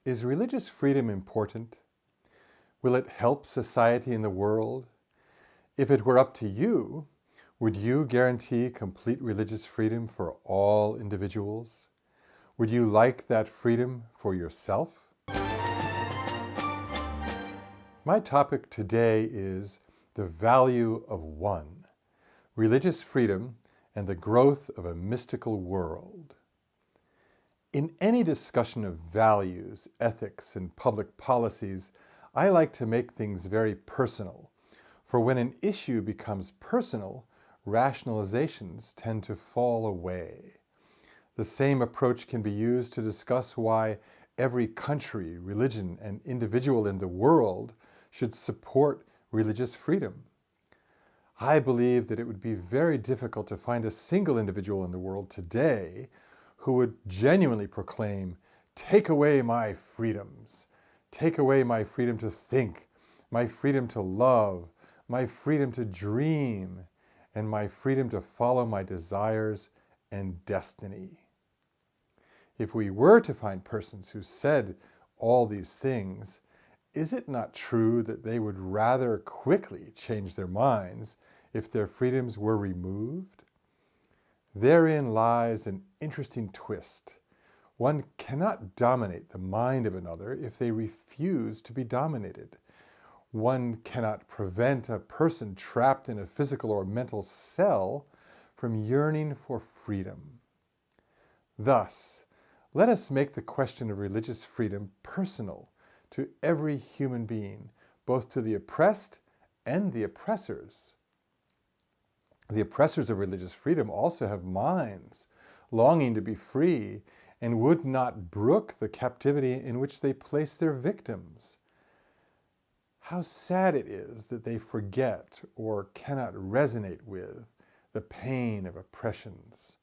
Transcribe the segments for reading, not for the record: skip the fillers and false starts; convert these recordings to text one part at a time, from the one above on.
Is religious freedom important? Will it help society and the world? If it were up to you, would you guarantee complete religious freedom for all individuals? Would you like that freedom for yourself? My topic today is the value of one, religious freedom and the growth of a mystical world. In any discussion of values, ethics, and public policies, I like to make things very personal. For when an issue becomes personal, rationalizations tend to fall away. The same approach can be used to discuss why every country, religion, and individual in the world should support religious freedom. I believe that it would be very difficult to find a single individual in the world today who would genuinely proclaim, "Take away my freedoms. Take away my freedom to think, my freedom to love, my freedom to dream, and my freedom to follow my desires and destiny." If we were to find persons who said all these things, is it not true that they would rather quickly change their minds if their freedoms were removed? Therein lies an interesting twist. One cannot dominate the mind of another if they refuse to be dominated. One cannot prevent a person trapped in a physical or mental cell from yearning for freedom. Thus, let us make the question of religious freedom personal to every human being, both to the oppressed and the oppressors. The oppressors of religious freedom also have minds, longing to be free, and would not brook the captivity in which they place their victims. How sad it is that they forget or cannot resonate with the pain of oppressions.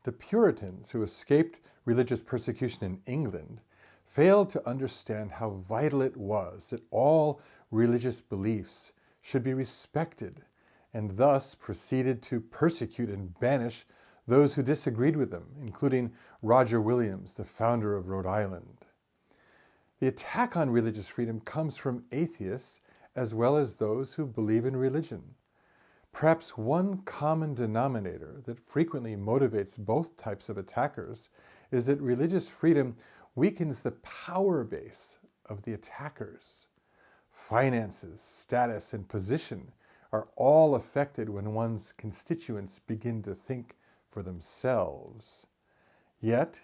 The Puritans who escaped religious persecution in England failed to understand how vital it was that all religious beliefs should be respected, and thus proceeded to persecute and banish those who disagreed with them, including Roger Williams, the founder of Rhode Island. The attack on religious freedom comes from atheists as well as those who believe in religion. Perhaps one common denominator that frequently motivates both types of attackers is that religious freedom weakens the power base of the attackers. Finances, status, and position are all affected when one's constituents begin to think for themselves. Yet,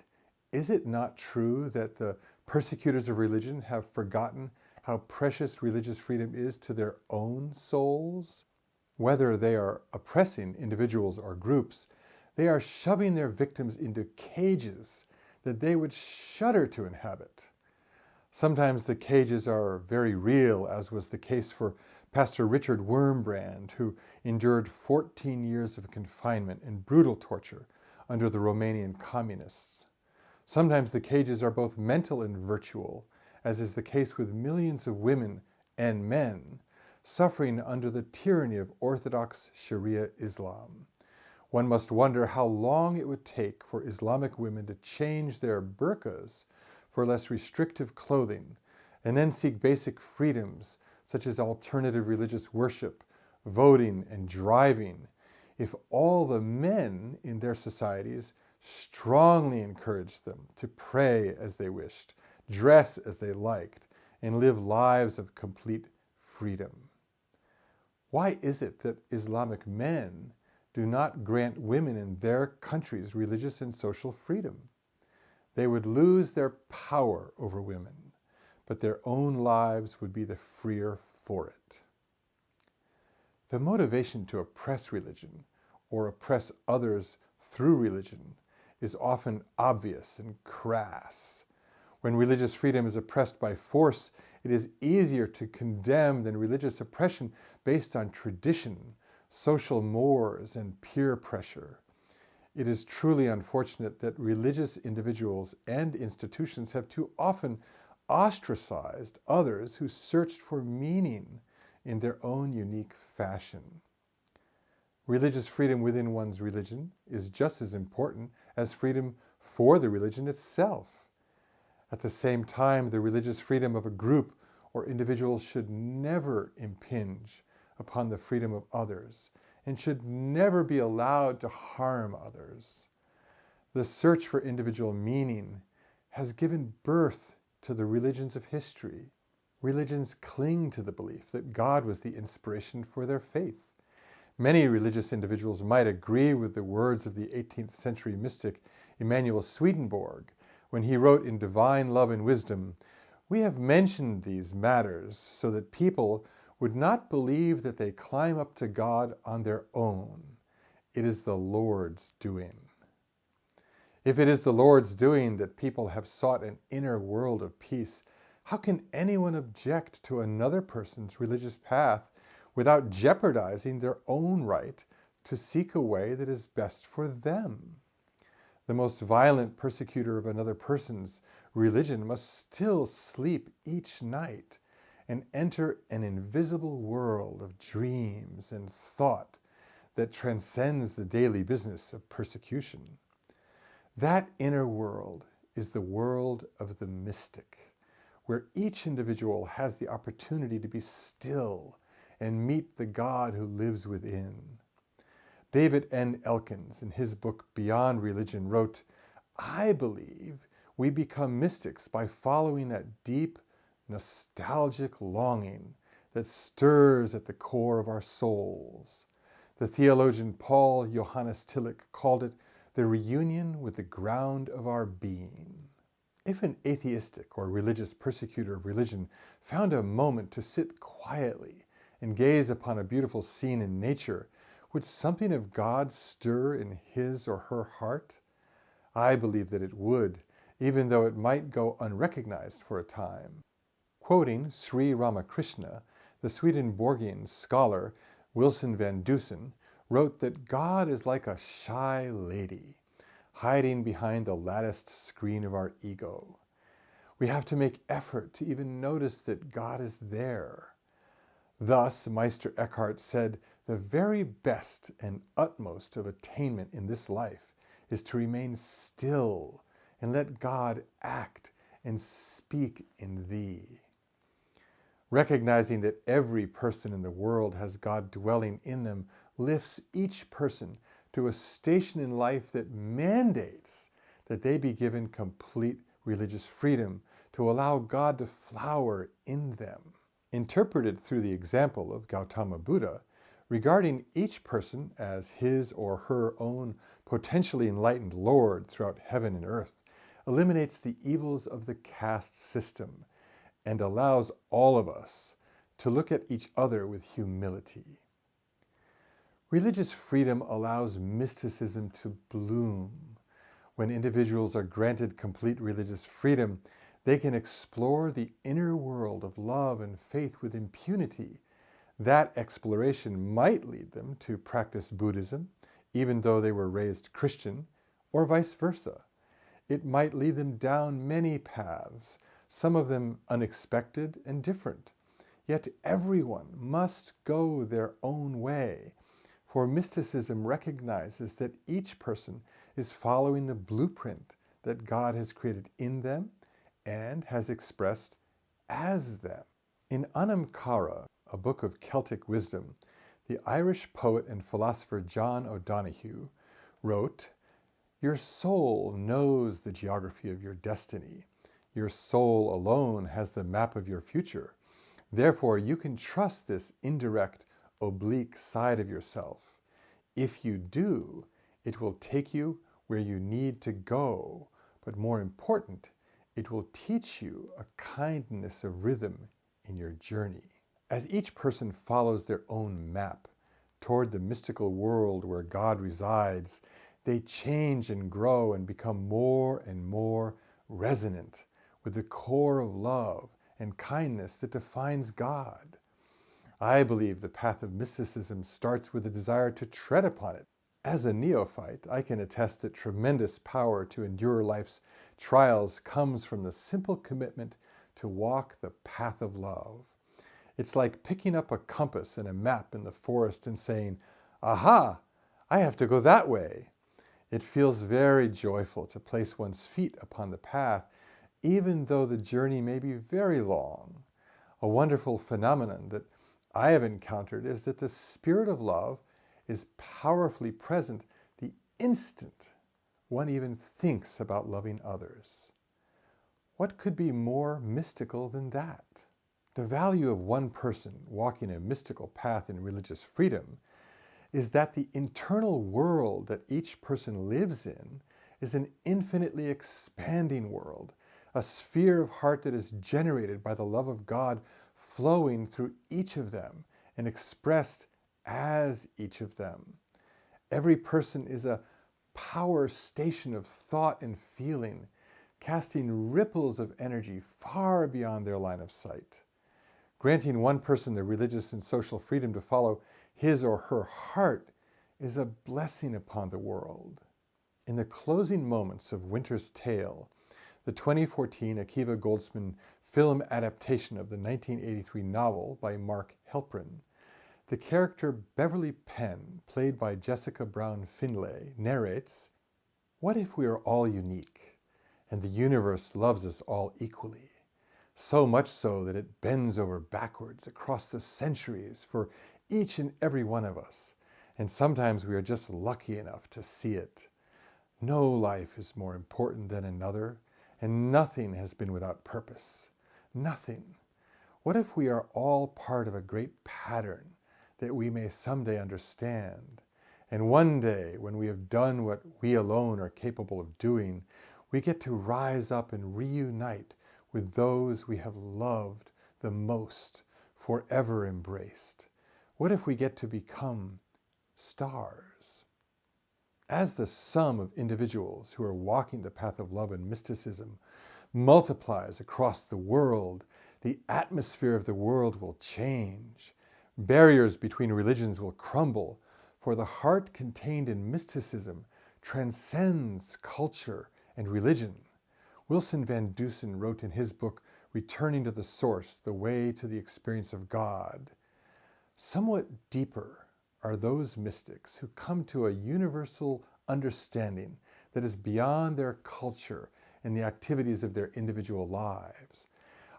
is it not true that the persecutors of religion have forgotten how precious religious freedom is to their own souls? Whether they are oppressing individuals or groups, they are shoving their victims into cages that they would shudder to inhabit. Sometimes the cages are very real, as was the case for Pastor Richard Wurmbrand, who endured 14 years of confinement and brutal torture under the Romanian communists. Sometimes the cages are both mental and virtual, as is the case with millions of women and men suffering under the tyranny of Orthodox Sharia Islam. One must wonder how long it would take for Islamic women to change their burqas for less restrictive clothing, and then seek basic freedoms such as alternative religious worship, voting, and driving, if all the men in their societies strongly encouraged them to pray as they wished, dress as they liked, and live lives of complete freedom. Why is it that Islamic men do not grant women in their countries religious and social freedom? They would lose their power over women, but their own lives would be the freer for it. The motivation to oppress religion or oppress others through religion is often obvious and crass. When religious freedom is oppressed by force, it is easier to condemn than religious oppression based on tradition, social mores, and peer pressure. It is truly unfortunate that religious individuals and institutions have too often ostracized others who searched for meaning in their own unique fashion. Religious freedom within one's religion is just as important as freedom for the religion itself. At the same time, the religious freedom of a group or individual should never impinge upon the freedom of others and should never be allowed to harm others. The search for individual meaning has given birth to the religions of history. Religions cling to the belief that God was the inspiration for their faith. Many religious individuals might agree with the words of the 18th century mystic Emanuel Swedenborg when he wrote in Divine Love and Wisdom, "We have mentioned these matters so that people would not believe that they climb up to God on their own. It is the Lord's doing." If it is the Lord's doing that people have sought an inner world of peace, how can anyone object to another person's religious path without jeopardizing their own right to seek a way that is best for them? The most violent persecutor of another person's religion must still sleep each night and enter an invisible world of dreams and thought that transcends the daily business of persecution. That inner world is the world of the mystic, where each individual has the opportunity to be still and meet the God who lives within. David N. Elkins, in his book Beyond Religion, wrote, "I believe we become mystics by following that deep, nostalgic longing that stirs at the core of our souls." The theologian Paul Johannes Tillich called it the reunion with the ground of our being. If an atheistic or religious persecutor of religion found a moment to sit quietly and gaze upon a beautiful scene in nature, would something of God stir in his or her heart? I believe that it would, even though it might go unrecognized for a time. Quoting Sri Ramakrishna, the Swedenborgian scholar Wilson van Dusen wrote that God is like a shy lady, hiding behind the latticed screen of our ego. We have to make effort to even notice that God is there. Thus, Meister Eckhart said, the very best and utmost of attainment in this life is to remain still and let God act and speak in thee. Recognizing that every person in the world has God dwelling in them lifts each person to a station in life that mandates that they be given complete religious freedom to allow God to flower in them. Interpreted through the example of Gautama Buddha, regarding each person as his or her own potentially enlightened Lord throughout heaven and earth, eliminates the evils of the caste system and allows all of us to look at each other with humility. Religious freedom allows mysticism to bloom. When individuals are granted complete religious freedom, they can explore the inner world of love and faith with impunity. That exploration might lead them to practice Buddhism, even though they were raised Christian, or vice versa. It might lead them down many paths, some of them unexpected and different. Yet everyone must go their own way, for mysticism recognizes that each person is following the blueprint that God has created in them and has expressed as them. In Anam Cara, a book of Celtic wisdom, the Irish poet and philosopher John O'Donoghue wrote, "Your soul knows the geography of your destiny. Your soul alone has the map of your future. Therefore, you can trust this indirect, oblique side of yourself. If you do, it will take you where you need to go, but more important, it will teach you a kindness of rhythm in your journey." As each person follows their own map toward the mystical world where God resides, they change and grow and become more and more resonant with the core of love and kindness that defines God. I believe the path of mysticism starts with a desire to tread upon it. As a neophyte, I can attest that tremendous power to endure life's trials comes from the simple commitment to walk the path of love. It's like picking up a compass and a map in the forest and saying, "Aha, I have to go that way." It feels very joyful to place one's feet upon the path even though the journey may be very long. A wonderful phenomenon that I have encountered is that the spirit of love is powerfully present the instant one even thinks about loving others. What could be more mystical than that? The value of one person walking a mystical path in religious freedom is that the internal world that each person lives in is an infinitely expanding world, a sphere of heart that is generated by the love of God flowing through each of them and expressed as each of them. Every person is a power station of thought and feeling, casting ripples of energy far beyond their line of sight. Granting one person the religious and social freedom to follow his or her heart is a blessing upon the world. In the closing moments of Winter's Tale, the 2014 Akiva Goldsman film adaptation of the 1983 novel by Mark Helprin, the character Beverly Penn, played by Jessica Brown Findlay, narrates, "What if we are all unique, and the universe loves us all equally? So much so that it bends over backwards across the centuries for each and every one of us, and sometimes we are just lucky enough to see it. No life is more important than another, and nothing has been without purpose. Nothing. What if we are all part of a great pattern that we may someday understand, and one day, when we have done what we alone are capable of doing, we get to rise up and reunite with those we have loved the most, forever embraced? What if we get to become stars?" As the sum of individuals who are walking the path of love and mysticism multiplies across the world, the atmosphere of the world will change. Barriers between religions will crumble, for the heart contained in mysticism transcends culture and religion. Wilson Van Dusen wrote in his book, Returning to the Source, The Way to the Experience of God, "Somewhat deeper are those mystics who come to a universal understanding that is beyond their culture and the activities of their individual lives.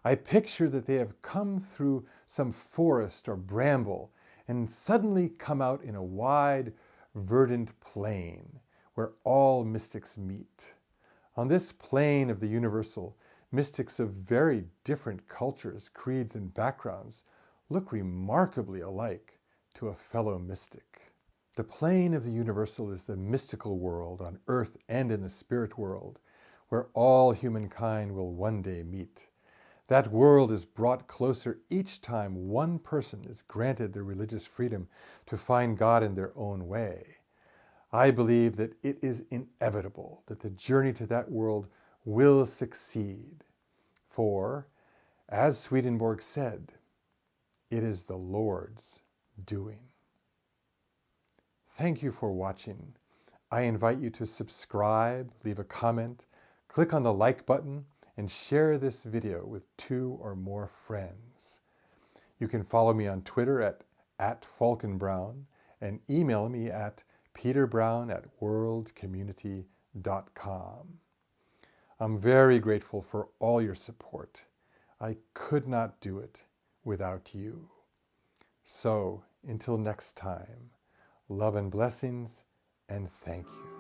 I picture that they have come through some forest or bramble and suddenly come out in a wide, verdant plain where all mystics meet. On this plain of the universal, mystics of very different cultures, creeds, and backgrounds look remarkably alike to a fellow mystic. The plane of the universal is the mystical world on earth and in the spirit world, where all humankind will one day meet. That world is brought closer each time one person is granted the religious freedom to find God in their own way. I believe that it is inevitable that the journey to that world will succeed. For, as Swedenborg said, it is the Lord's doing." Thank you for watching. I invite you to subscribe, leave a comment, click on the like button, and share this video with 2 or more friends. You can follow me on Twitter at @FalkenBrown and email me at peterbrown@worldcommunity.com. I'm very grateful for all your support. I could not do it without you. So, until next time, love and blessings, and thank you.